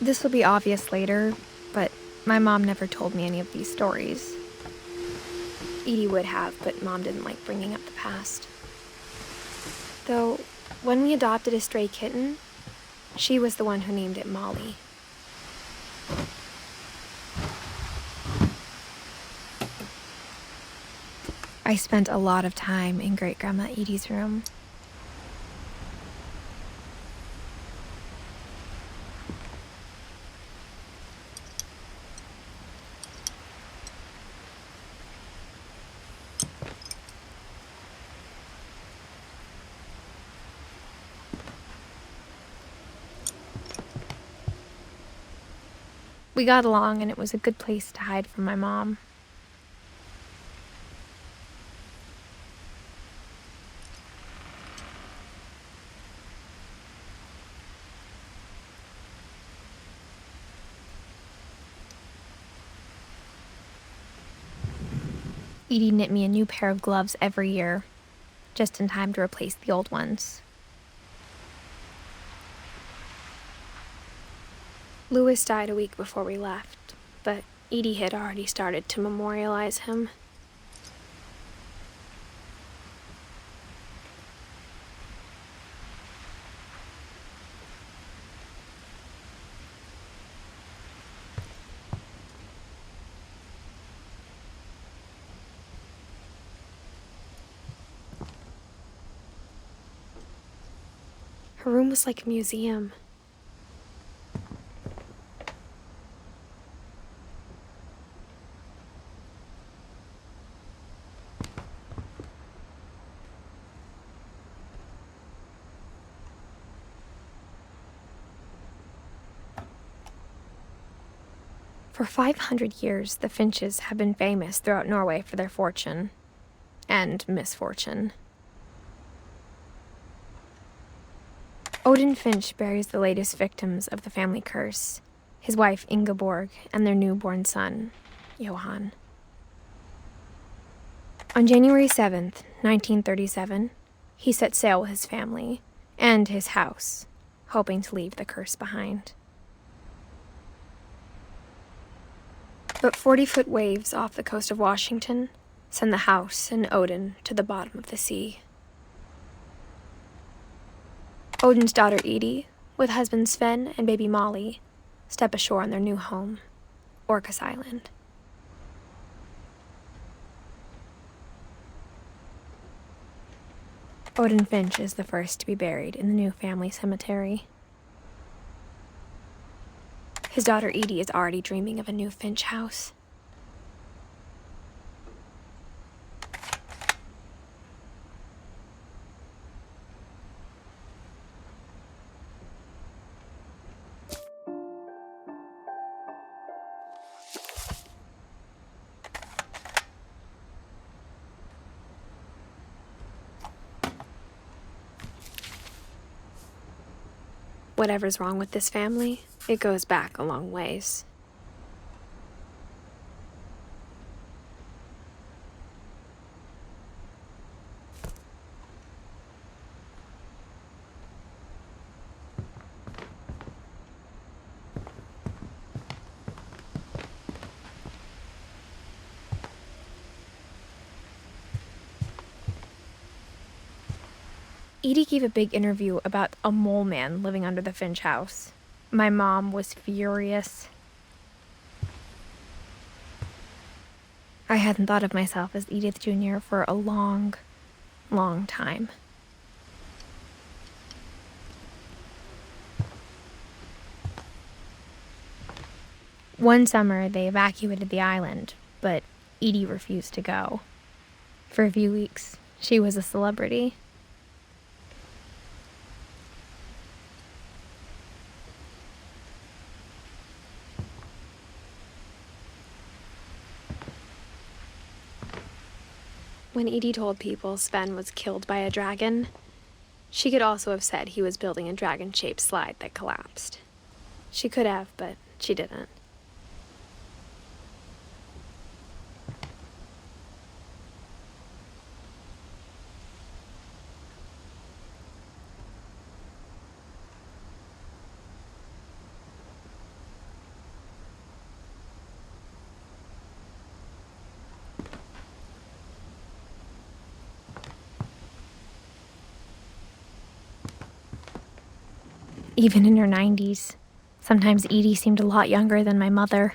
This will be obvious later, but my mom never told me any of these stories. Edie would have, but Mom didn't like bringing up the past. Though, when we adopted a stray kitten, she was the one who named it Molly. I spent a lot of time in Great-Grandma Edie's room. We got along, and it was a good place to hide from my mom. Edie knit me a new pair of gloves every year, just in time to replace the old ones. Louis died a week before we left, but Edie had already started to memorialize him. Her room was like a museum. For 500 years, the Finches have been famous throughout Norway for their fortune and misfortune. Odin Finch buries the latest victims of the family curse, his wife Ingeborg and their newborn son, Johan. On January 7th, 1937, he set sail with his family and his house, hoping to leave the curse behind. But 40-foot waves off the coast of Washington send the house and Odin to the bottom of the sea. Odin's daughter Edie, with husband Sven and baby Molly, step ashore on their new home, Orcas Island. Odin Finch is the first to be buried in the new family cemetery. His daughter Edie is already dreaming of a new Finch house. Whatever's wrong with this family, it goes back a long ways. Edie gave a big interview about a mole man living under the Finch house. My mom was furious. I hadn't thought of myself as Edith Jr. for a long, long time. One summer, they evacuated the island, but Edie refused to go. For a few weeks, she was a celebrity. When Edie told people Sven was killed by a dragon, she could also have said he was building a dragon-shaped slide that collapsed. She could have, but she didn't. even in her 90s. Sometimes Edie seemed a lot younger than my mother.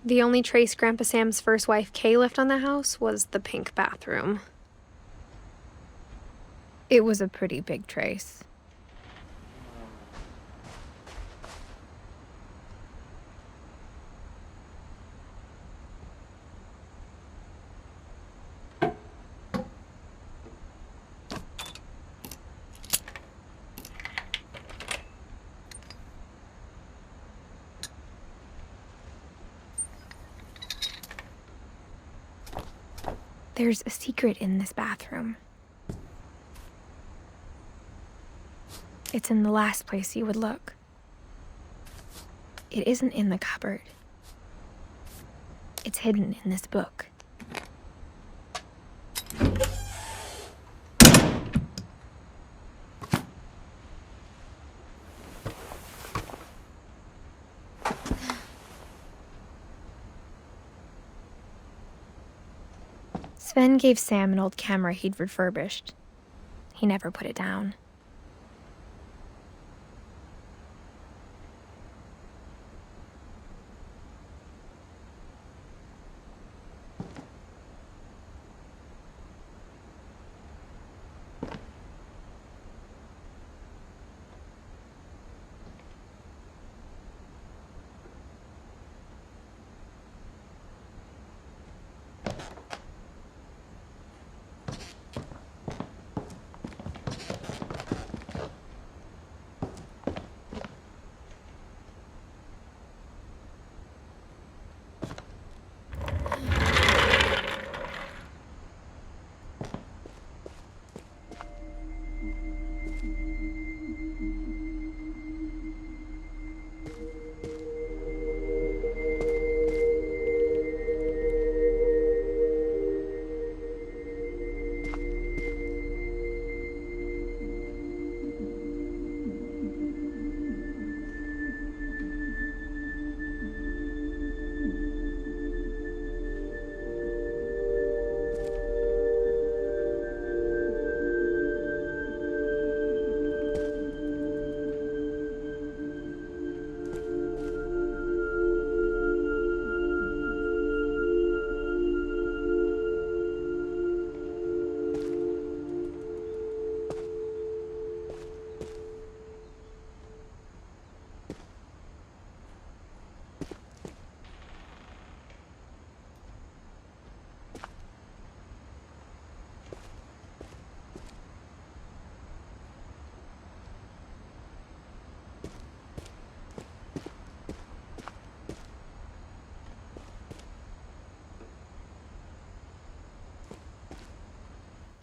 The only trace Grandpa Sam's first wife, Kay, left on the house was the pink bathroom. It was a pretty big trace. There's a secret in this bathroom. It's in the last place you would look. It isn't in the cupboard. It's hidden in this book. Sven gave Sam an old camera he'd refurbished. He never put it down.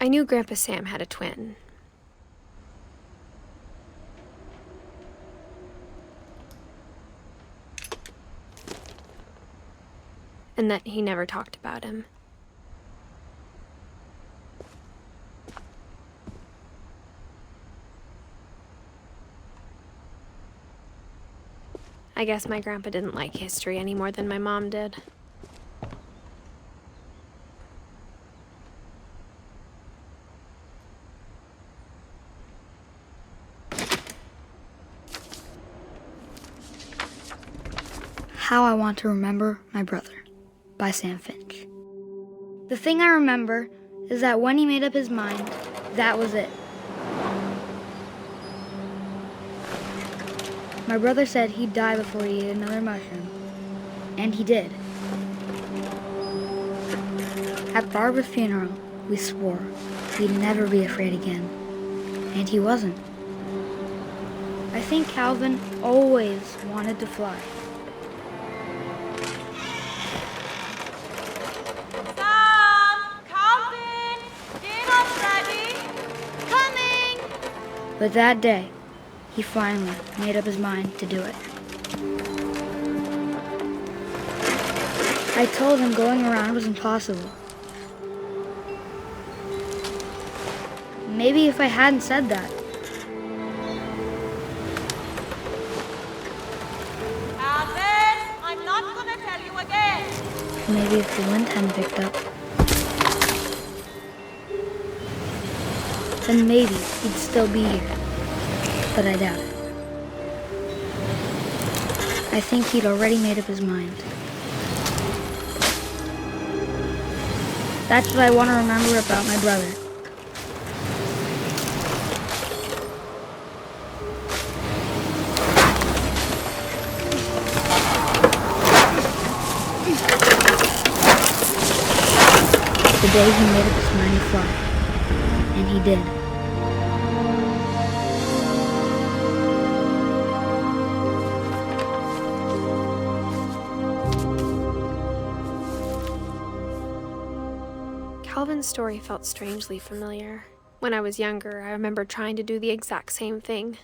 I knew Grandpa Sam had a twin. And that he never talked about him. I guess my grandpa didn't like history any more than my mom did. How I Want to Remember My Brother by Sam Finch. The thing I remember is that when he made up his mind, that was it. My brother said he'd die before he ate another mushroom, and he did. At Barbara's funeral, we swore we'd never be afraid again, and he wasn't. I think Calvin always wanted to fly. But that day, he finally made up his mind to do it. I told him going around was impossible. Maybe if I hadn't said that, Alvin, I'm not gonna tell you again. maybe if the wind hadn't picked up, then maybe he'd still be here. But I doubt it. I think he'd already made up his mind. That's what I want to remember about my brother. The day he made up his mind to fly. And he did. Calvin's story felt strangely familiar. When I was younger, I remember trying to do the exact same thing.